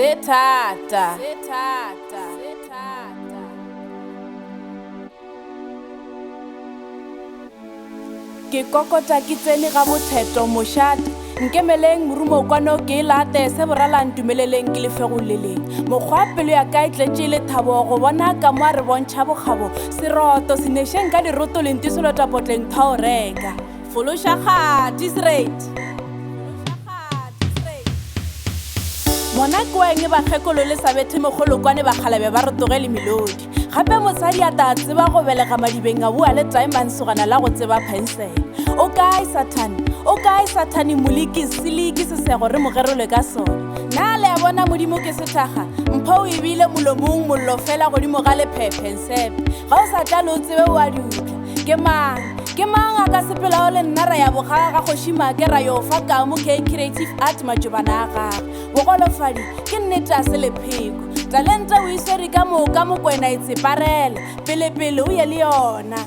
Setata. Ke kokota ke tsene ga botheto mošate nkemeleng morumo kwano ke late se boralang tumeleleng ke lefegoleleng mokgwa pelo ya ka itletše le thabo go bona ka mo a re bontšha bokgabo seroto senešeng ka diroto lentiselotapotleng thao reka fološa kgati straight mona ke weng bakgekolo le sa bethe megolokwane bakgalabe ba re tlogele melodi gape mosadi a ta tseba go belega madibeng a bua le taimansogana la go tseba pensele o kae sathane moliki seliki sesego re mogerole ka sona na le a bona modimo ke sethaga mpho o ebile molomong mollo fela godimo ga lephephensepe ga o sa tla le o tsebe o a di utlwa ke mang a ka sepelao le nna ra ya bogaga ga kgošima ke ra yo fa ka mo k creative art majobana a gago bogolofadi ke nnete a se lepheko talente o iswere ka moka mokwena e tseparela pelepele o ye le yona